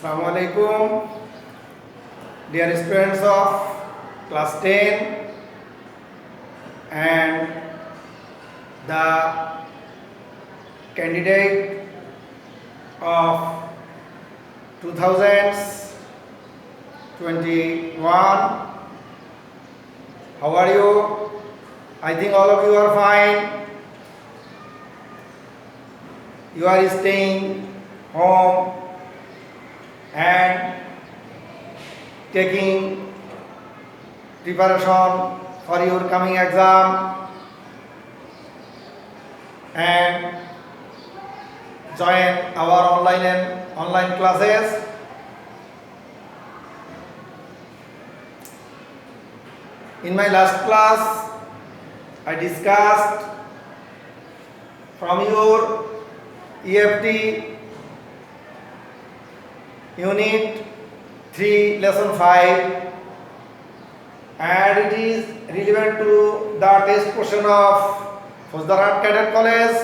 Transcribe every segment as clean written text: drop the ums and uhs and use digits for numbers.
Assalamu alaikum, dear students of class 10 and the candidate of 2021. How are you? I think all of you are fine. You are staying home and taking preparation for your coming exam and join our online classes. In my last class, I discussed from your EFT Unit 3 Lesson 5, and it is relevant to the test question of Fauzdar Cadet College,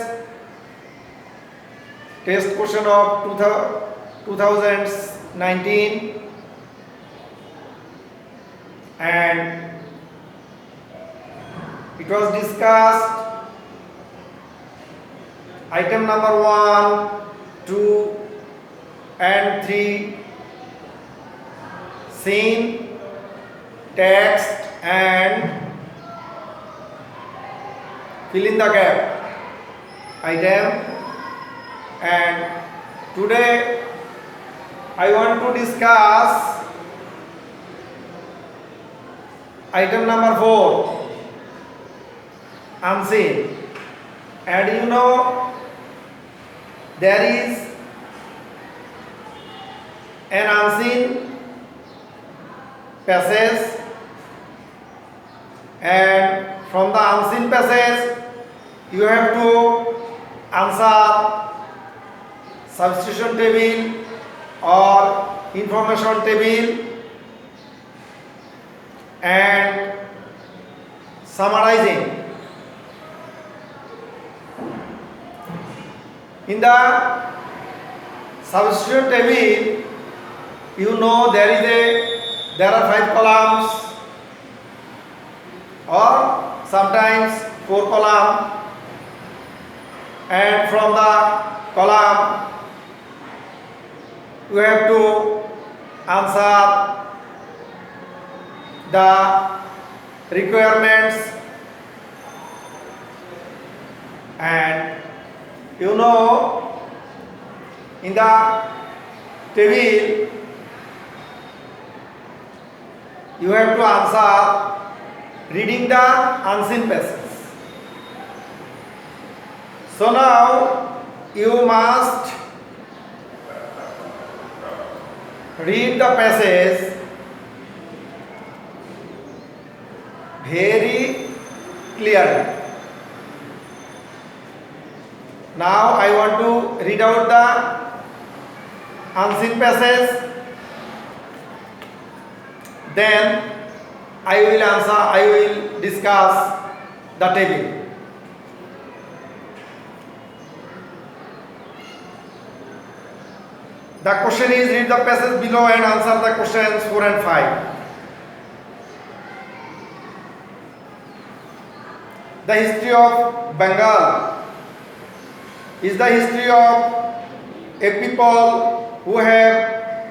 test question of 2019, and it was discussed item number 1, 2 and 3, scene, text and fill in the gap item. And today I want to discuss item number 4, unseen. And you know, there is an unseen passage, and from the unseen passage you have to answer substitution table or information table and summarizing. In the substitution table, you know there are 5 columns or sometimes 4 columns, and from the column you have to answer the requirements. And you know, in the table you have to answer reading the unseen passage. So now you must read the passage very clearly. Now I want to read out the unseen passage, then I will discuss the table. The question is, read the passage below and answer the questions 4 and 5. The history of Bengal is the history of a people who have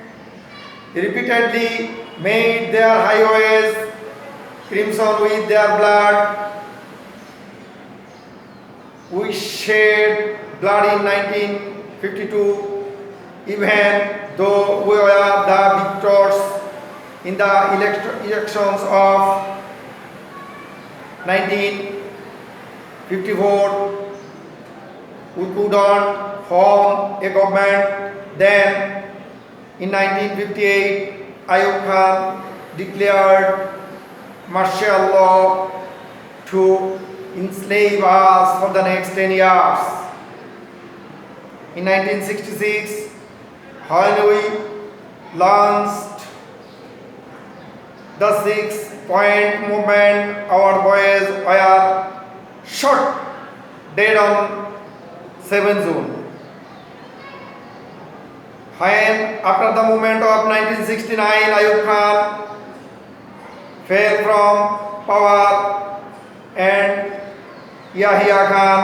repeatedly made their highways crimson with their blood. We shed blood in 1952, even though we were the victors in the elections of 1954. We couldn't form a government. Then in 1958, Ayub Khan declared martial law to enslave us for the next 10 years. In 1966, when we launched the 6-point movement, our boys were shot dead on 7 June. When after the movement of 1969, Ayub Khan fell from power and Yahya Khan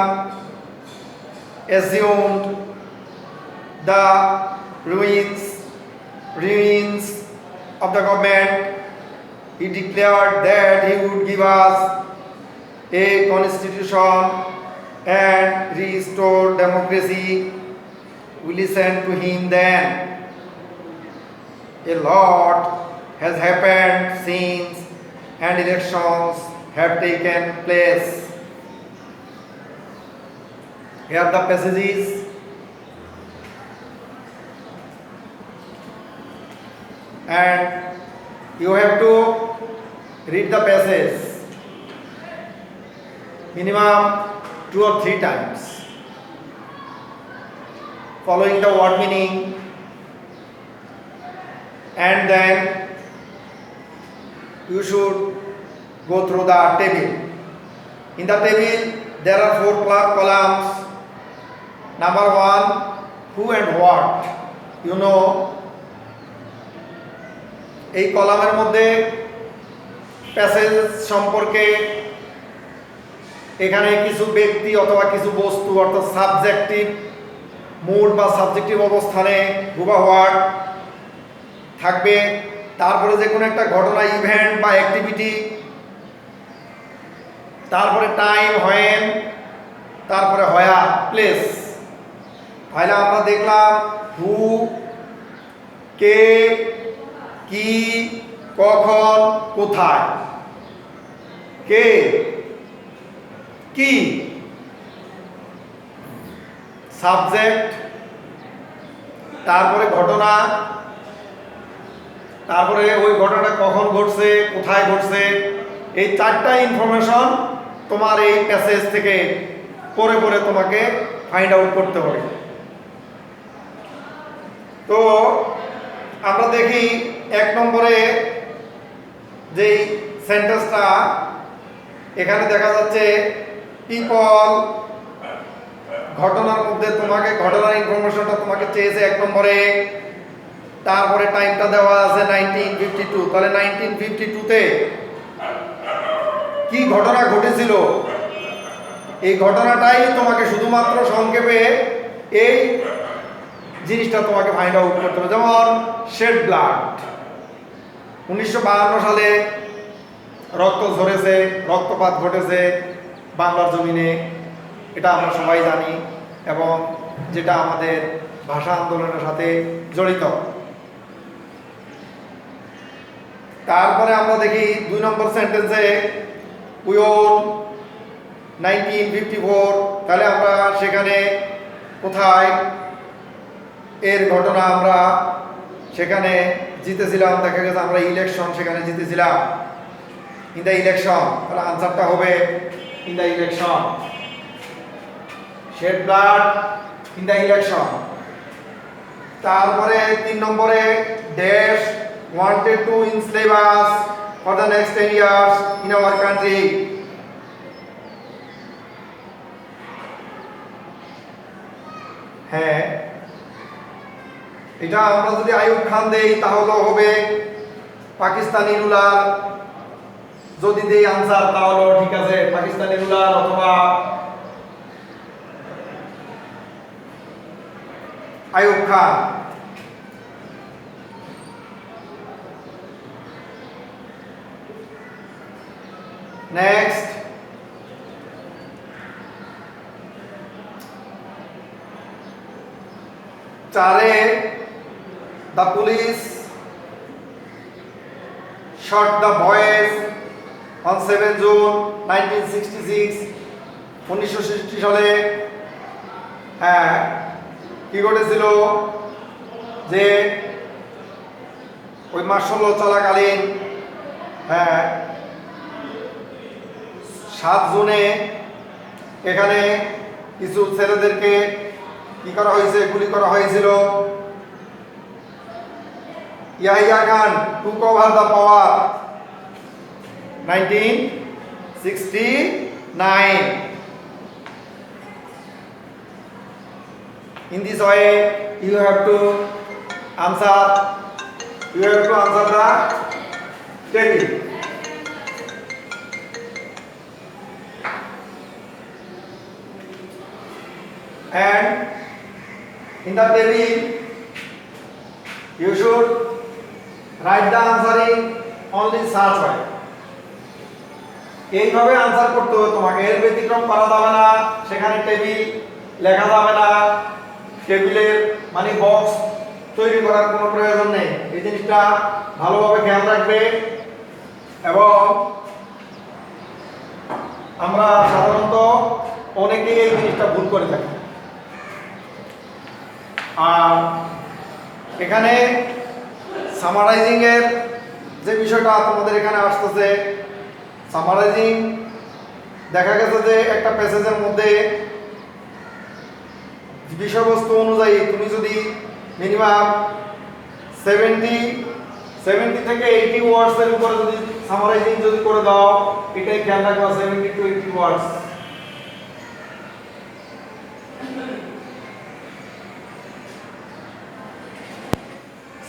assumed the ruins of the government, he declared that he would give us a constitution and restore democracy. We listened to him then. A lot has happened since and elections have taken place. Here are the passages. And you have to read the passage minimum 2 or 3 times, following the word meaning, and then you should go through the table. In the table there are 4 columns. Number 1, who and what, you know. এই কলামের মধ্যে passage সম্পর্কে এখানে কিছু ব্যক্তি অথবা কিছু বস্তু অর্থাৎ সাবজেক্টিভ মুড বা সাবজেক্টিভ অবস্থানে হুবাহুয়ার্ড থাকবে। তারপরে যে কোনো একটা ঘটনা, ইভেন্ট বা অ্যাক্টিভিটি, তারপরে টাইম, হোয়েন, তারপরে হয়া, প্লেস। তাহলে আমরা দেখলাম হু, কে, কি, কখন, কোথায়। কে, কি, সাবজেক্ট, তারপরে ঘটনা, তারপরে ওই ঘটনাটা কখন ঘটছে, কোথায় ঘটছে। এই 4টা ইনফরমেশন তোমার এই প্যাসেজ থেকে পড়ে পড়ে তোমাকে ফাইন্ড আউট করতে হবে। তো আমরা দেখি 1 নম্বরে যেই সেন্টেন্সটা এখানে দেখা যাচ্ছে, পিপল, ঘটনার মধ্যে তোমাকে ঘটনার ইনফরমেশনটা তোমাকে চেয়েছে 1 নম্বরে। তারপরে টাইমটা দেওয়া আছে 1952। তাহলে 1952-তে কি ঘটনা ঘটেছিল, এই ঘটনাটাই তোমাকে শুধুমাত্র সংক্ষেপে এই জিনিসটা তোমাকে ফাইন্ড আউট করতে হবে। যেমন শেড ব্লাড, 1952 সালে রক্ত ঝরেছে, রক্তপাত ঘটেছে বাংলার জমিনে, এটা আমরা সবাই জানি এবং যেটা আমাদের ভাষা আন্দোলনের সাথে জড়িত। তারপরে আমরা দেখি 2 নম্বর সেন্টেন্সে উই ওন 1954। তাহলে আমরা সেখানে কোথায় এর ঘটনা, আমরা সেখানে জিতেছিলাম, দেখা গেছে আমরা ইলেকশন সেখানে জিতেছিলাম, ইন দ্য ইলেকশন। তাহলে আনসারটা হবে in the election. Shed blood in the election. তারপরে 3 নম্বরে dash wanted to enslave us for the next 10 years in our country. হ্যাঁ, এটা আমরা যদি আইয়ুব খান দেই তাহলে হবে পাকিস্তানি রুলার। যদি দেই আনসার তাহলে ঠিক আছে, পাকিস্তানি রুলার অথবা আইয়ুব খান। নেক্সট, চারে the police shot the boys on 7 June 1966। 1966 সালে হ্যাঁ কি ঘটেছিল, যে ওই মার্শাল চলাকালীন 7 জুনে এখানে কিছু ছেলেদেরকে কি করা হয়েছে, গুলি করা হয়েছিল। Yahya Khan took over the power 1969. In this way you have to answer, you have to answer the table. And in the table you should write the answer in only such way. এইভাবে আনসার করতে হবে তোমাকে, এর ব্যতিক্রম করা যাবে না। সেখানে টেবিল লেখা যাবে না, টেবিলের মানে বক্স তৈরি করার কোনো প্রয়োজন নেই। এই জিনিসটা ভালোভাবে খেয়াল রাখবে। এবং আমরা সাধারণত অনেকেই এই জিনিসটা ভুল করে থাকি। আর এখানে সামারাইজিং এর যে বিষয়টা তোমাদের এখানে আসতেছে, সামারাইজিং দেখা গেছে যে একটা প্যাসেজের মধ্যে বিষয়বস্তু অনুযায়ী তুমি যদি মিনিমাম 70 থেকে 80 ওয়ার্ডস এর উপরে যদি সামারাইজিং যদি করে দাও, এটাই খেয়াল রাখবা 70 to 80 ওয়ার্ডস।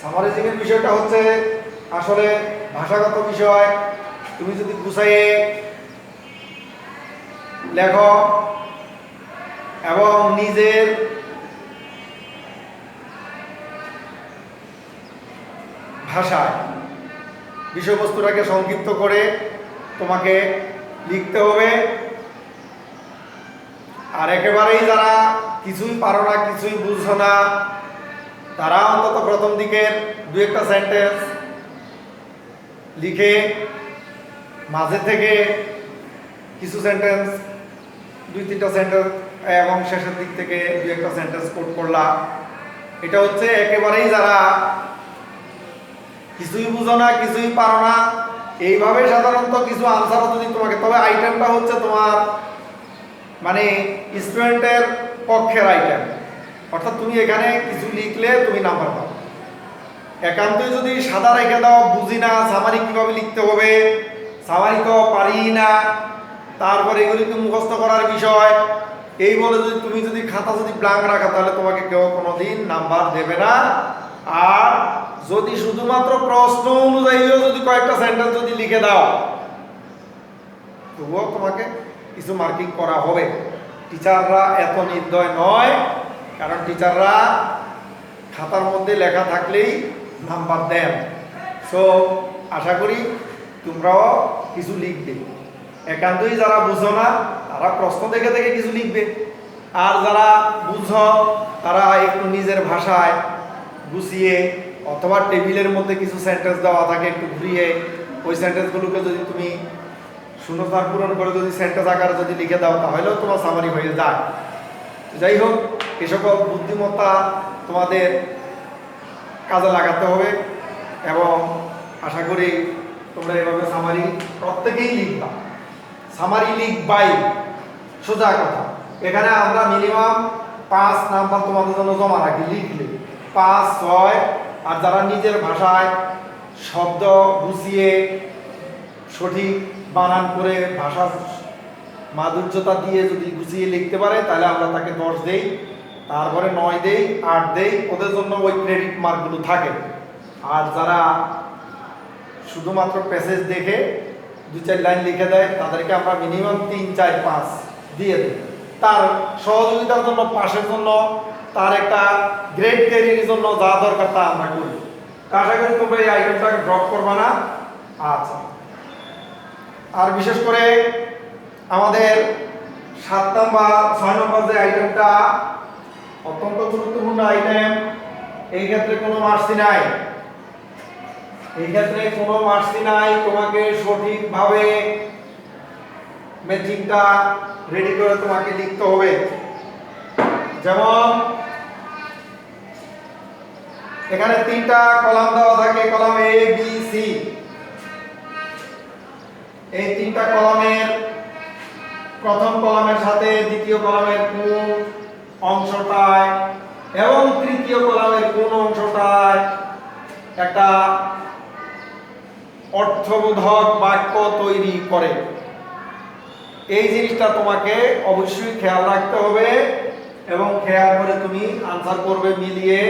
সামারাইজিং এর বিষয়টা হচ্ছে আসলে ভাষাগত বিষয়। তুমি যদি গুছাইয়ে লেখো এবং নিজের ভাষায় বিষয়বস্তুটাকে সংক্ষিপ্ত করে তোমাকে লিখতে হবে। আর একেবারেই যারা কিছুই পারো না, কিছুই বুঝছো না, তারা অন্তত প্রথম দিকের দু একটা সেন্টেন্স লিখে মাঝে থেকে কিছু সেন্টেন্স, 2-3টা সেন্টেন্স এবং শেষের দিক থেকে দু একটা সেন্টেন্স কোট করলা। এটা হচ্ছে একেবারেই যারা কিছুই বুঝো না, কিছুই পারো না, এইভাবে সাধারণত কিছু আনসারও যদি তোমাকে, তবে আইটেমটা হচ্ছে তোমার মানে স্টুডেন্টের পক্ষের আইটেম, অর্থাৎ তুমি এখানে কিছু লিখলে তুমি নাম্বার পাও। একান্তই যদি সাদা রেখে দাও, বুঝি না সামারি কিভাবে লিখতে হবে, সামারি তো পারি না, তারপরে এগুলিকে মুখস্থ করার বিষয়, এই বলে যদি তুমি যদি খাতা যদি ব্ল্যাঙ্ক রাখা, তাহলে তোমাকে কেউ কোনোদিন নাম্বার দেবে না। আর যদি শুধুমাত্র প্রশ্ন অনুযায়ীও যদি কয়েকটা সেন্টেন্স যদি লিখে দাও, তবুও তোমাকে কিছু মার্কিং করা হবে। টিচাররা এত নির্দয় নয়, কারণ টিচাররা খাতার মধ্যে লেখা থাকলেই নাম্বার দেন। সো আশা করি তোমরাও কিছু লিখবে। একান্তই যারা বুঝো না তারা প্রশ্ন দেখে দেখে কিছু লিখবে, আর যারা বুঝো তারা একটু নিজের ভাষায় গুছিয়ে, অথবা টেবিলের মধ্যে কিছু সেন্টেন্স দেওয়া থাকে একটু ঘুরিয়ে, ওই সেন্টেন্সগুলোকে যদি তুমি শূন্যস্থান পূরণ করে যদি সেন্টেন্স আকারে যদি লিখে দাও, তাহলেও তোমার সামারি হয়ে যায়। যাই হোক, এ সকল বুদ্ধিমত্তা তোমাদের কাজে লাগাতে হবে এবং আশা করি তোমরা এভাবে সামারি প্রত্যেকেই লিখবা। সামারি লিখবাই, সোজা কথা। এখানে আমরা মিনিমাম 5 নাম্বার তোমাদের জন্য জমা রাখি, লিখলে 5-6। আর যারা নিজের ভাষায় শব্দ গুছিয়ে সঠিক বানান করে ভাষা মাধুর্যতা দিয়ে যদি গুছিয়ে লিখতে পারে, তাহলে আমরা তাকে 10 দেই, তারপরে 9 দেই, 8 দেই, ওদের জন্য ওই ক্রেডিট মার্কগুলো থাকে। আর যারা শুধুমাত্র প্যাসেজ দেখে 2-4 লাইন লিখে দেয়, তাদেরকে আমরা মিনিমাম 3-4-5 দিয়ে দিই। তার সহযোগিতার জন্য, পাশের জন্য, তার একটা গ্রেড ক্যারিয়ারের জন্য যা দরকার তা আমরা করি। আশা করি তোমরা এই আইটেমটাকে ড্রপ করবা না। আচ্ছা, আর বিশেষ করে আমাদের 7 নাম্বার 6 নম্বর যে আইটেমটা অত্যন্ত গুরুত্বপূর্ণ আইটেম, এই ক্ষেত্রে কোনো মার্কসই নাই। এই ক্ষেত্রে কোনো মার্কসই নাই। তোমাকে সঠিকভাবে ম্যাচিংটা রেডি করে তোমাকে লিখতে হবে। যেমন এখানে 3টা কলাম দেওয়া থাকে, কলাম A, B, C। এই 3টা কলামের প্রথম কলামের সাথে দ্বিতীয় কলামের কোন অংশটায় এবং তৃতীয় কলামের কোন অংশটায় একটা অর্থবোধক বাক্য তৈরি করে, এই জিনিসটা তোমাকে অবশ্যই খেয়াল রাখতে হবে এবং খেয়াল করে তুমি আনসার করবে মিলিয়ে।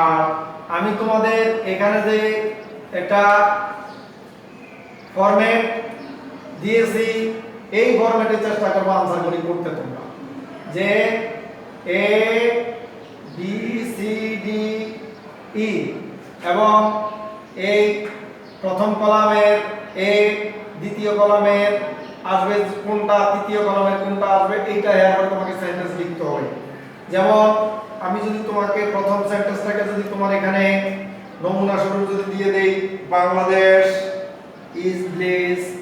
আর আমি তোমাদের এখানে যে একটা ফরম্যাট দিয়েছি, এই ফরম্যাটে চেষ্টা করবো আনসারগুলি করতে তোমরা, যে A B C D E এবং এই প্রথম কলামের এ, দ্বিতীয় কলামের আসবে কোনটা, তৃতীয় কলামের কোনটা আসবে, এইটা এরপর তোমাকে সেন্টেন্স লিখতে হবে। যেমন আমি যদি তোমাকে প্রথম সেন্টেন্সটাকে যদি তোমার এখানে নমুনা স্বরূপ যদি দিয়ে দেই, Bangladesh is blessed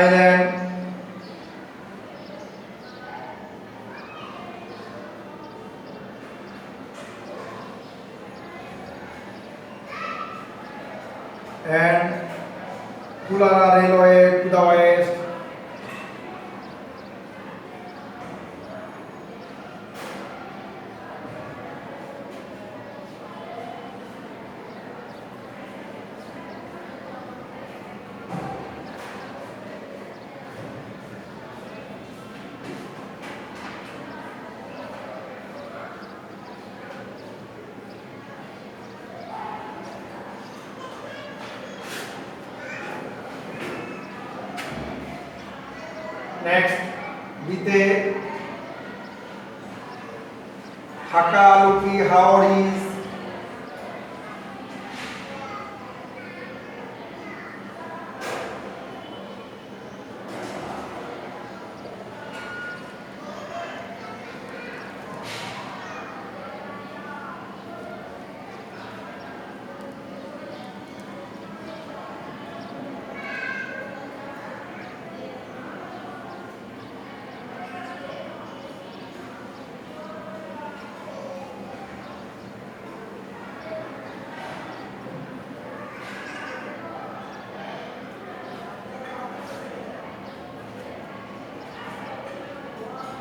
island and Kulara Railway to the west. Next, Bite Hakaluki Haoris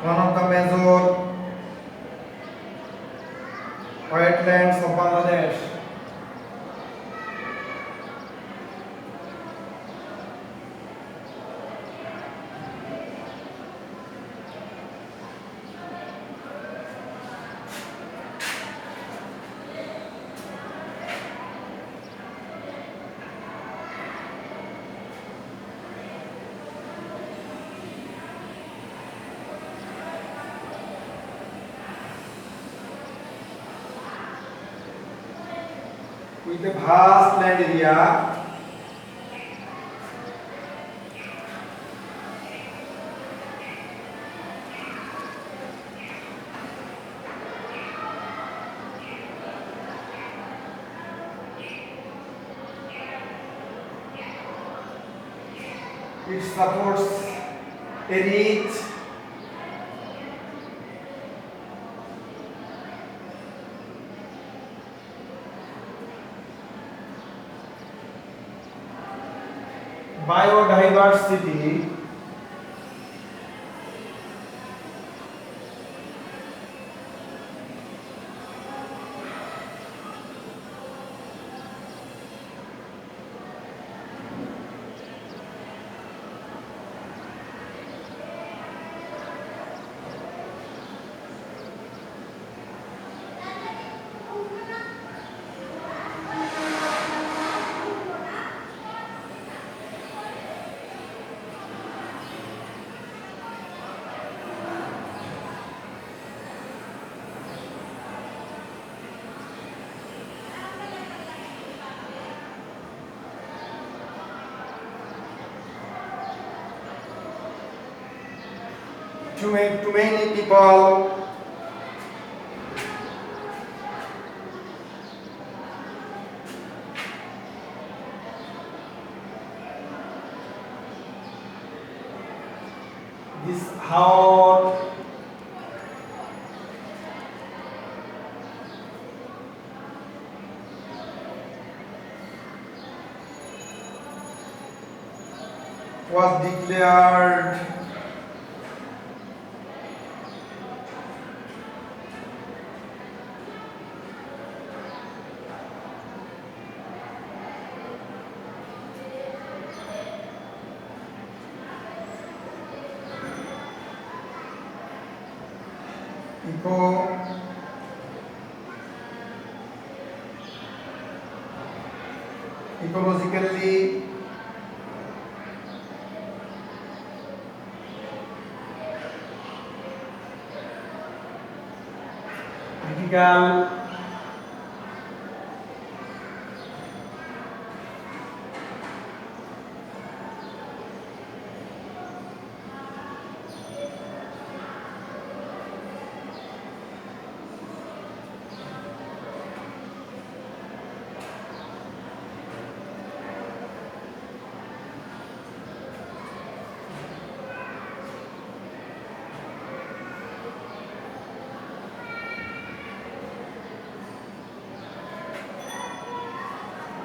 one of the major wetlands of Bangladesh. With a vast land area, it supports a rich biodiversity too many people. This how was declared ecologically critical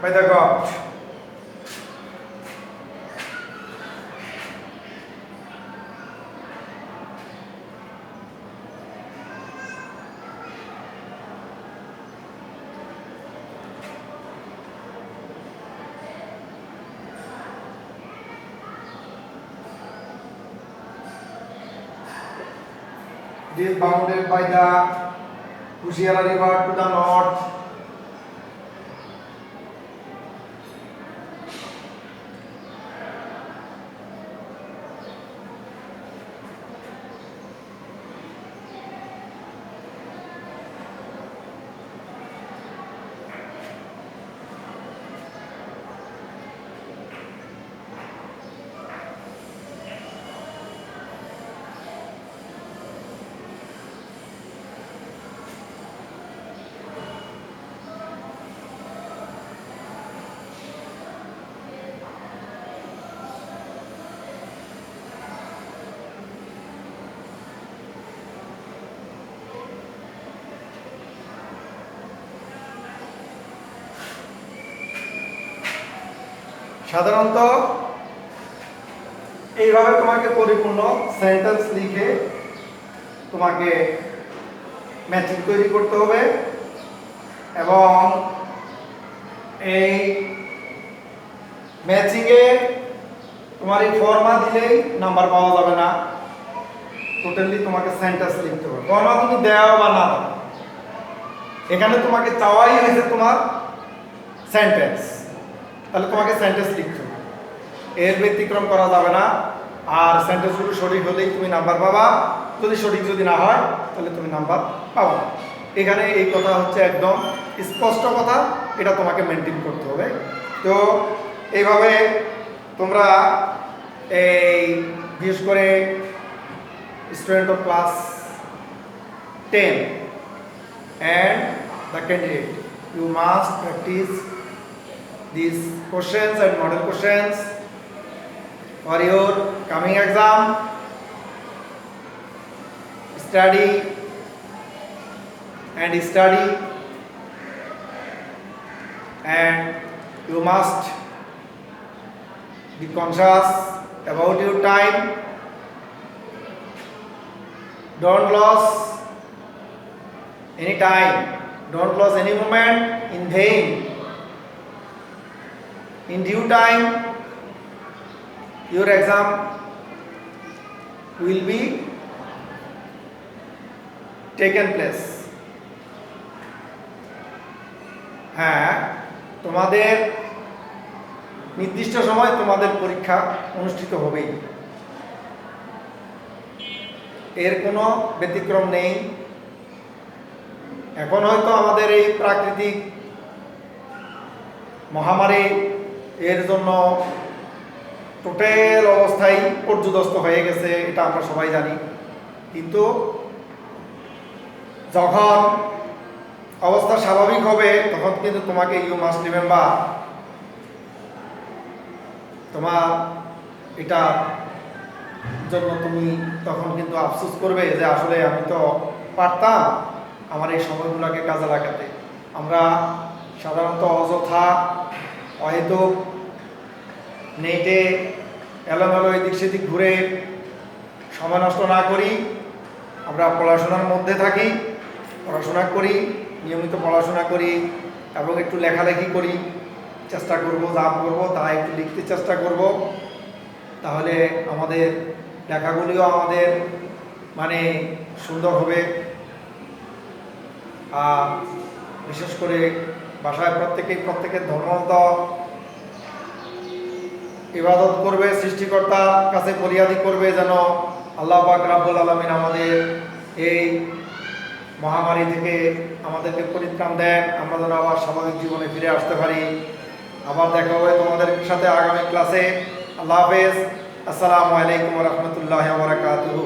by the God. It is bounded by the Kushiara River to the north, সাধারণত এইভাবে তোমাকে পরিপূর্ণ sentence লিখে তোমাকে matching তৈরি করতে হবে এবং এই ম্যাচিংয়ে তোমার এই ফর্মা দিলেই নাম্বার পাওয়া যাবে না, টোটালি তোমাকে সেন্টেন্স লিখতে হবে। ফর্মা তুমি দেও বা না দাও, এখানে তোমাকে চাওয়াই হয়েছে তোমার সেন্টেন্স, তাহলে তোমাকে সেন্টেন্স লিখতে হবে, এর ব্যতিক্রম করা যাবে না। আর সেন্টেন্সগুলো সঠিক হলেই তুমি নাম্বার পাবা, যদি সঠিক যদি না হয় তাহলে তুমি নাম্বার পাবা না। এখানে এই কথা হচ্ছে একদম স্পষ্ট কথা, এটা তোমাকে মেনটেন করতে হবে। তো এইভাবে তোমরা এই বিশেষ করে student of class 10 and the candidate, you must practice these questions and model questions for your coming exam. Study and study, and you must be conscious about your time. Don't lose any time, don't lose any moment in vain. In due time your exam will be taken place. হ্যাঁ, তোমাদের নির্দিষ্ট সময় তোমাদের পরীক্ষা অনুষ্ঠিত হবেই, এর কোনো ব্যতিক্রম নেই। এখন হয়তো আমাদের এই প্রাকৃতিক মহামারী এর জন্য টোটাল অবস্থায় পর্যুদস্ত হয়ে গেছে, এটা আমরা সবাই জানি। কিন্তু যখন অবস্থা স্বাভাবিক হবে তখন কিন্তু তোমাকে ইউ মাস্ট রিমেম্বার তোমার এটা জন্য তুমি তখন কিন্তু আফসোস করবে যে আসলে আমি তো পারতাম আমার এই সময়গুলোকে কাজে লাগাতে। আমরা সাধারণত অযথা হয়তো নেটে এলোমেলো এদিক সেদিক ঘুরে সময় নষ্ট না করি, আমরা পড়াশোনার মধ্যে থাকি, পড়াশোনা করি, নিয়মিত পড়াশোনা করি এবং একটু লেখালেখি করি, চেষ্টা করব যা করবো তা একটু লিখতে চেষ্টা করব, তাহলে আমাদের লেখাগুলিও আমাদের মানে সুন্দর হবে। আর বিশেষ করে বাসায় প্রত্যেকের ধর্মমত ইবাদত করবে, সৃষ্টিকর্তার কাছে ফরিয়াদি করবে যেন আল্লাহ পাক রাব্বুল আলামিন আমাদের এই মহামারী থেকে আমাদেরকে পরিত্রাণ দেন, আমরা যেন আবার স্বাভাবিক জীবনে ফিরে আসতে পারি। আবার দেখা হবে তোমাদের সাথে আগামী ক্লাসে। আল্লাহ হাফেজ। আসসালামু আলাইকুম ওয়া রাহমাতুল্লাহি ওয়া বারাকাতুহু।